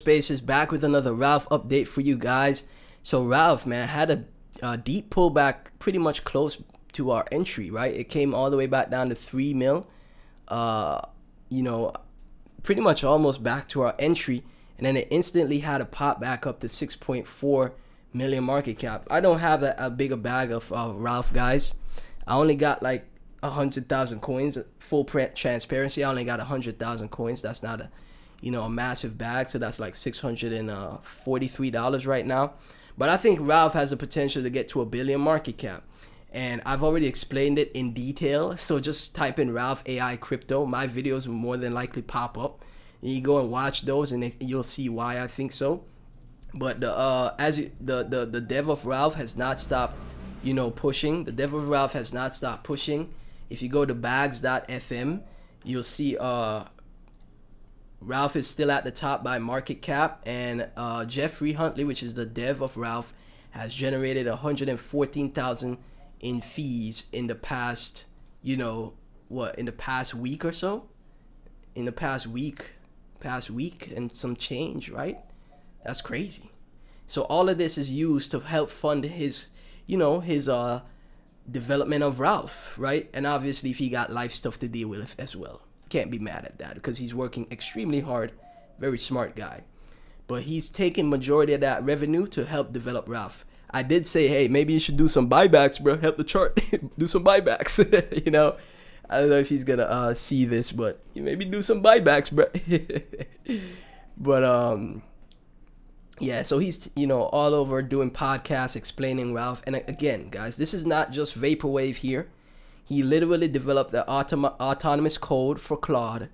Space is back with another Ralph update for you guys. So Ralph, man, had a deep pullback, pretty much close to our entry, right? It came all the way back down to 3 mil, uh, you know, pretty much almost back to our entry, and then it instantly had a pop back up to 6.4 million market cap. I don't have a bigger bag of Ralph, guys. I only got like 100,000 coins. Full transparency, I only got 100,000 coins. That's not a massive bag, so that's like $643 right now. But I think Ralph has the potential to get to a billion market cap, and I've already explained it in detail. So just type in Ralph AI crypto. My videos will more than likely pop up, and you go and watch those, and you'll see why I think so. But the dev of Ralph has not stopped, pushing. The dev of Ralph has not stopped pushing. If you go to bags.fm, you'll see Ralph is still at the top by market cap, and Jeffrey Huntley, which is the dev of Ralph, has generated 114,000 in fees in the past, in the past week or so, in the past week and some change, right? That's crazy. So all of this is used to help fund his development of Ralph, right? And obviously, if he got life stuff to deal with as well. Can't be mad at that because he's working extremely hard. Very smart guy. But he's taking majority of that revenue to help develop Ralph. I did say, hey, maybe you should do some buybacks, bro. Help the chart. Do some buybacks. I don't know if he's gonna see this, but maybe do some buybacks, bro. But yeah, so he's all over doing podcasts explaining Ralph. And again, guys, this is not just vaporwave here. He literally developed the autonomous code for Claude,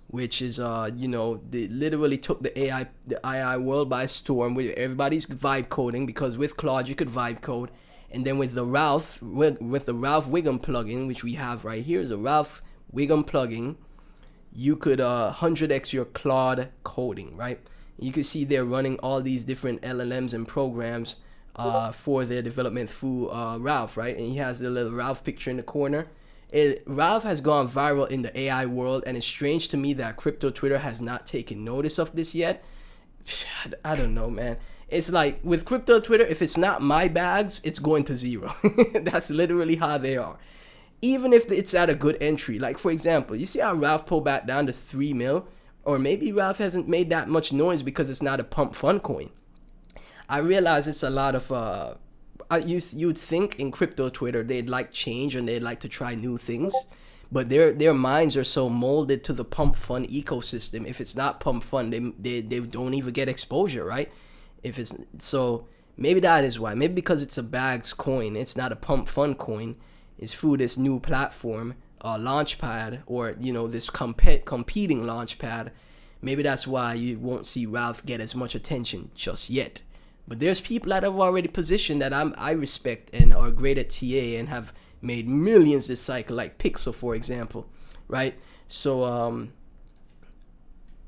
which is they literally took the AI world by storm. Where everybody's vibe coding, because with Claude you could vibe code, and then with the Ralph Wiggum plugin, which we have right here, is a Ralph Wiggum plugin, you could 100x your Claude coding, right? You can see they're running all these different LLMs and programs for their development through Ralph, right? And he has the little Ralph picture in the corner. Ralph has gone viral in the AI world, and it's strange to me that crypto Twitter has not taken notice of this yet. I don't know, man. It's like with crypto Twitter, if it's not my bags, it's going to zero. That's literally how they are. Even if it's at a good entry, like for example, you see how Ralph pulled back down to 3 mil, or maybe Ralph hasn't made that much noise because it's not a pump fund coin. I realize it's a lot of you'd think in crypto Twitter they'd like change and they'd like to try new things, but their minds are so molded to the pump fund ecosystem. If it's not pump fund, they don't even get exposure, right? If it's so, maybe that is why. Maybe because it's a bags coin, it's not a pump fund coin. It's through this new platform, Launchpad, or this competing Launchpad. Maybe that's why you won't see Ralph get as much attention just yet. But there's people that have already positioned that I respect and are great at TA and have made millions this cycle, like Pixel, for example, right? So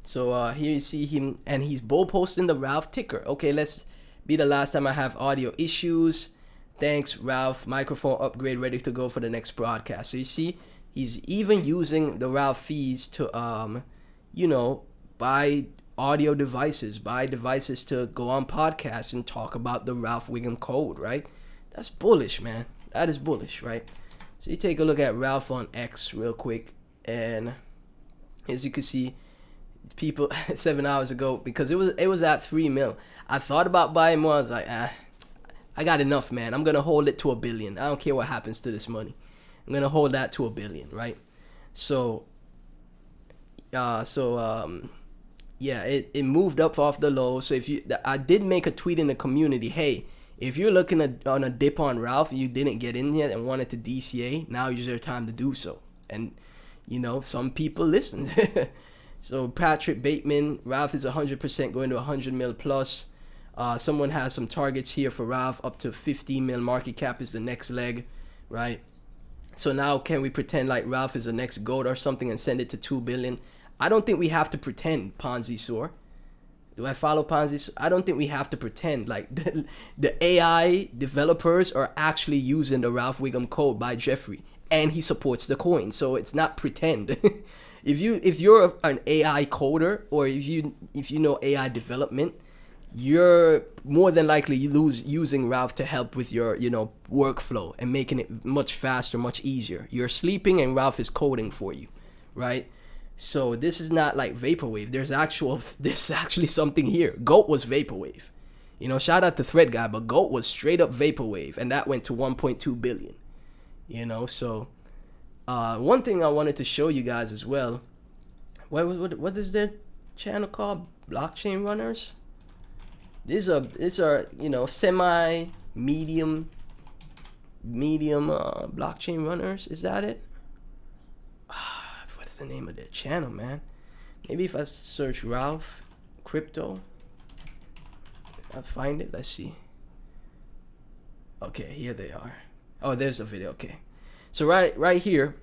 here you see him, and he's bull posting the Ralph ticker. Okay, let's be the last time I have audio issues. Thanks, Ralph. Microphone upgrade ready to go for the next broadcast. So you see, he's even using the Ralph fees to buy audio devices, buy devices to go on podcasts and talk about the Ralph Wiggum code, right? That's bullish, man. That is bullish, right? So you take a look at Ralph on X real quick, and as you can see, people 7 hours ago, because it was at 3 mil. I thought about buying more. I was like, I got enough, man. I'm gonna hold it to a billion. I don't care what happens to this money. I'm gonna hold that to a billion, right? Yeah, it moved up off the low. So I did make a tweet in the community. Hey, if you're looking on a dip on Ralph, you didn't get in yet and wanted to DCA, now is your time to do so. And some people listened. So Patrick Bateman, Ralph is 100% going to 100 mil plus. Someone has some targets here for Ralph. Up to 15 mil market cap is the next leg, right? So now can we pretend like Ralph is the next GOAT or something and send it to 2 billion? I don't think we have to pretend, Ponzi Soar. Do I follow Ponzi? I don't think we have to pretend. Like the AI developers are actually using the Ralph Wiggum code by Jeffrey, and he supports the coin, so it's not pretend. if you're an AI coder, or if you know AI development, you're more than likely using Ralph to help with your workflow and making it much faster, much easier. You're sleeping and Ralph is coding for you, right? So this is not like vaporwave. There's actually something here. Goat was vaporwave. Shout out to Thread Guy, but Goat was straight up vaporwave, and that went to 1.2 billion. So one thing I wanted to show you guys as well. What is their channel called? Blockchain Runners. These are semi medium blockchain runners. Is that it? What's the name of their channel, man? Maybe if I search Ralph crypto, I'll find it. Let's see. Okay, here they are. Oh, there's a video. Okay, so right here,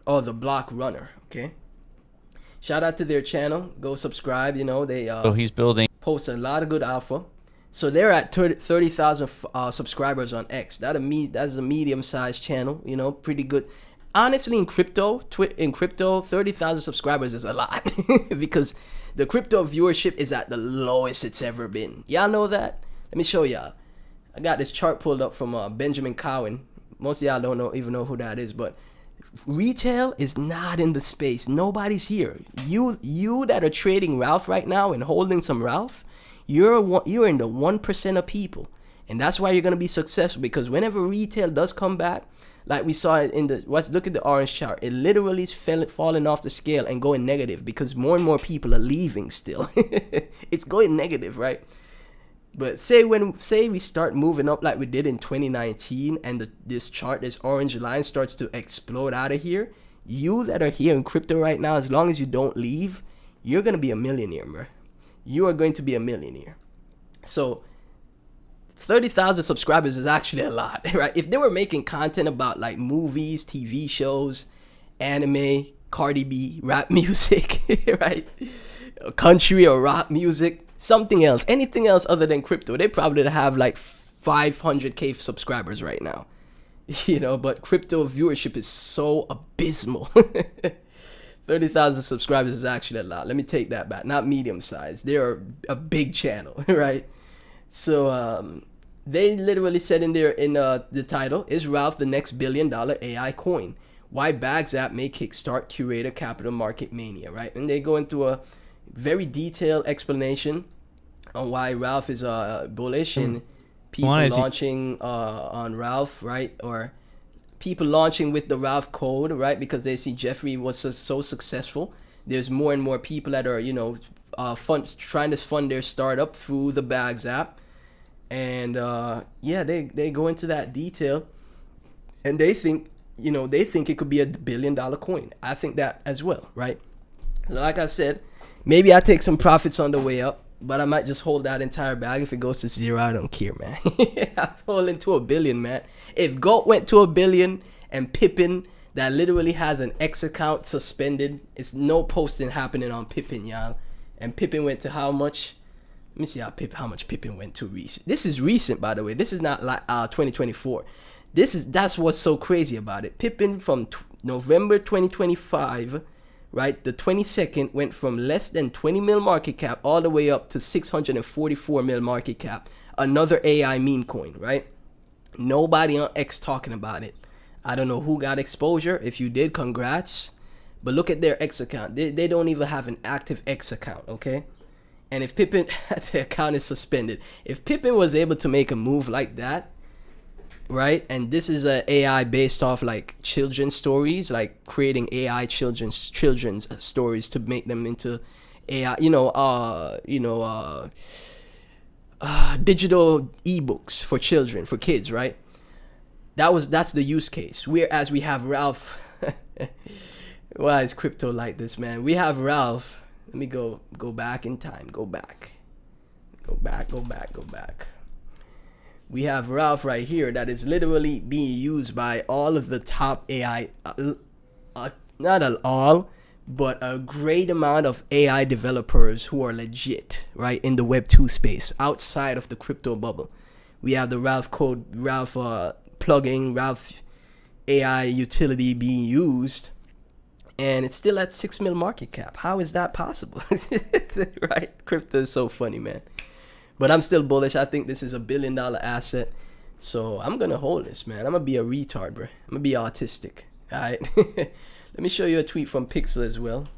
the block runner. Okay, shout out to their channel. Go subscribe. They so he's building, post a lot of good alpha. So they're at 30,000 subscribers on X. That's a medium-sized channel. Pretty good. Honestly, in crypto, 30,000 subscribers is a lot because the crypto viewership is at the lowest it's ever been. Y'all know that? Let me show y'all. I got this chart pulled up from Benjamin Cowan. Most of y'all don't even know who that is, but retail is not in the space. Nobody's here. You that are trading Ralph right now and holding some Ralph, you're in the 1% of people, and that's why you're gonna be successful. Because whenever retail does come back, like we saw it look at the orange chart, it literally is falling off the scale and going negative because more and more people are leaving still. It's going negative, right? But say we start moving up like we did in 2019, and this orange line starts to explode out of here, you that are here in crypto right now, as long as you don't leave, you're gonna be a millionaire, bro. You are going to be a millionaire. So 30,000 subscribers is actually a lot, right? If they were making content about like movies, TV shows, anime, Cardi B, rap music, right? Country or rock music, something else, anything else other than crypto, they probably have like 500k subscribers right now. But crypto viewership is so abysmal. 30,000 subscribers is actually a lot. Let me take that back. Not medium size. They're a big channel, right? So they literally said in the title, is Ralph the next $1 billion AI coin? Why Bags app may kickstart curator capital market mania, right? And they go into a very detailed explanation on why Ralph is bullish and people launching on Ralph, right? Or people launching with the Ralph code, right? Because they see Jeffrey was so successful. There's more and more people that are, trying to fund their startup through the Bags app. And they go into that detail, and they think it could be a $1 billion coin. I think that as well, right? Like I said, maybe I take some profits on the way up, but I might just hold that entire bag. If it goes to zero, I don't care, man. I'm holding to $1 billion, man. If Goat went to $1 billion and Pippin, that literally has an X account suspended, it's no posting happening on Pippin, y'all. And Pippin went to how much? Let me see how much Pippin went to recent. This is recent, by the way. This is not like 2024. That's what's so crazy about it. Pippin from November 2025, right? The 22nd went from less than 20 mil market cap all the way up to 644 mil market cap. Another AI meme coin, right? Nobody on X talking about it. I don't know who got exposure. If you did, congrats. But look at their X account. They don't even have an active X account, okay? And if Pippin, the account is suspended. If Pippin was able to make a move like that, right? And this is a AI based off like children's stories, like creating AI children's stories to make them into AI, digital ebooks for children, for kids, right? That's the use case. Whereas we have Ralph. Why is crypto like this, man? We have Ralph. Let me go back in time. Go back. We have Ralph right here that is literally being used by all of the top AI, not all, but a great amount of AI developers who are legit, right, in the Web 2 space, outside of the crypto bubble. We have the Ralph code, Ralph plugin, Ralph AI utility being used. and it's still at 6 mil market cap. How is that possible? Right? Crypto is so funny, man. But I'm still bullish. I think this is $1 billion asset. So I'm going to hold this, man. I'm going to be a retard, bro. I'm going to be autistic. All right. Let me show you a tweet from Pixel as well,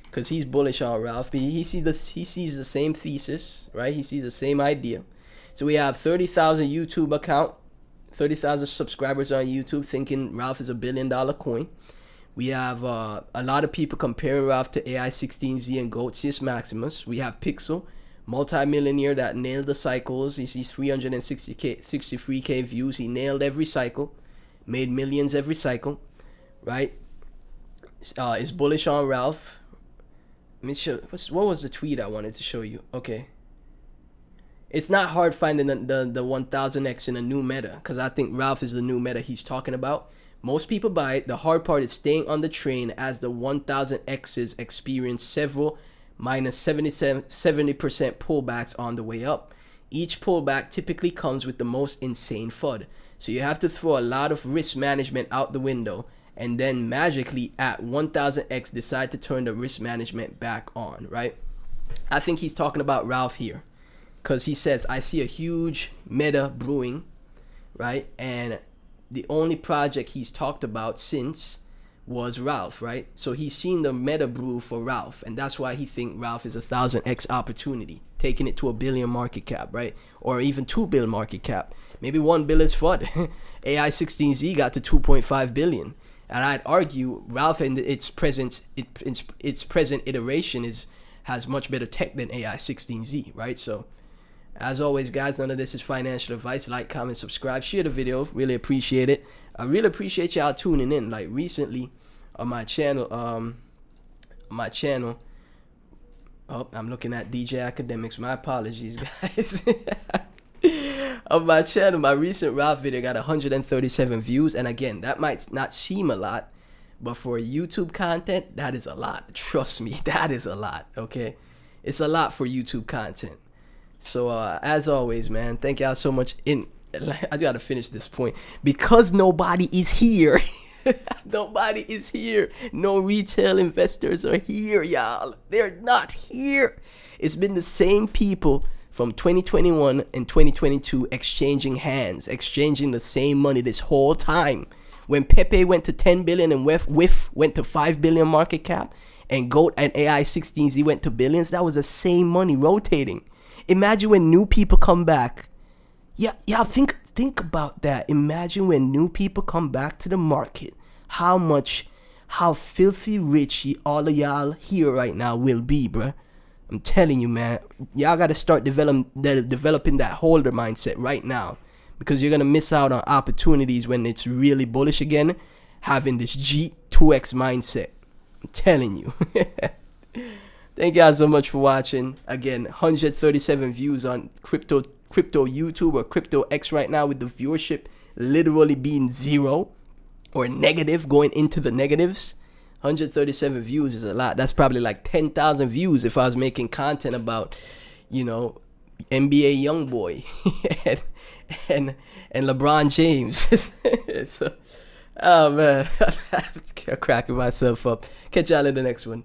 because he's bullish on Ralph. He sees the same thesis, right? He sees the same idea. So we have 30,000 YouTube account, 30,000 subscribers on YouTube thinking Ralph is $1 billion coin. We have a lot of people comparing Ralph to AI16Z and Goatsius Maximus. We have Pixel, multi-millionaire that nailed the cycles. He sees 63K views. He nailed every cycle, made millions every cycle, right? Is bullish on Ralph. Let me show. What was the tweet I wanted to show you? Okay. It's not hard finding the 1000x in a new meta, because I think Ralph is the new meta he's talking about. Most people buy it. The hard part is staying on the train as the 1000x's experience several minus 70% pullbacks on the way up. Each pullback typically comes with the most insane FUD. So you have to throw a lot of risk management out the window, and then magically at 1000x decide to turn the risk management back on, right? I think he's talking about Ralph here, because he says, I see a huge meta brewing, right? And the only project he's talked about since was Ralph, right? So he's seen the meta brew for Ralph, and that's why he think Ralph is a 1000x opportunity, taking it to $1 billion market cap, right? Or even $2 billion market cap. Maybe $1 billion is FUD. AI16Z got to 2.5 billion. And I'd argue Ralph in its present iteration has much better tech than AI16Z, right? So as always, guys, none of this is financial advice. Like, comment, subscribe, share the video. Really appreciate it. I really appreciate y'all tuning in. Like recently on my channel, oh, I'm looking at DJ Academics. My apologies, guys. On my channel, my recent Ralph video got 137 views. And again, that might not seem a lot, but for YouTube content, that is a lot. Trust me, that is a lot, okay? It's a lot for YouTube content. So as always, man, thank y'all so much. I gotta finish this point. Because nobody is here. Nobody is here. No retail investors are here, y'all. They're not here. It's been the same people from 2021 and 2022 exchanging hands, exchanging the same money this whole time. When Pepe went to 10 billion and WIF went to 5 billion market cap, and GOAT and AI16Z went to billions, that was the same money rotating. Imagine when new people come back. Yeah, think about that. Imagine when new people come back to the market, how filthy rich all of y'all here right now will be, bruh. I'm telling you, man. Y'all got to start developing that holder mindset right now, because you're going to miss out on opportunities when it's really bullish again, having this G2X mindset. I'm telling you. Thank y'all so much for watching. Again, 137 views on crypto YouTube or Crypto X right now, with the viewership literally being zero or negative, going into the negatives. 137 views is a lot. That's probably like 10,000 views if I was making content about, you know, NBA Youngboy and LeBron James. So, oh man, I'm cracking myself up. Catch y'all in the next one.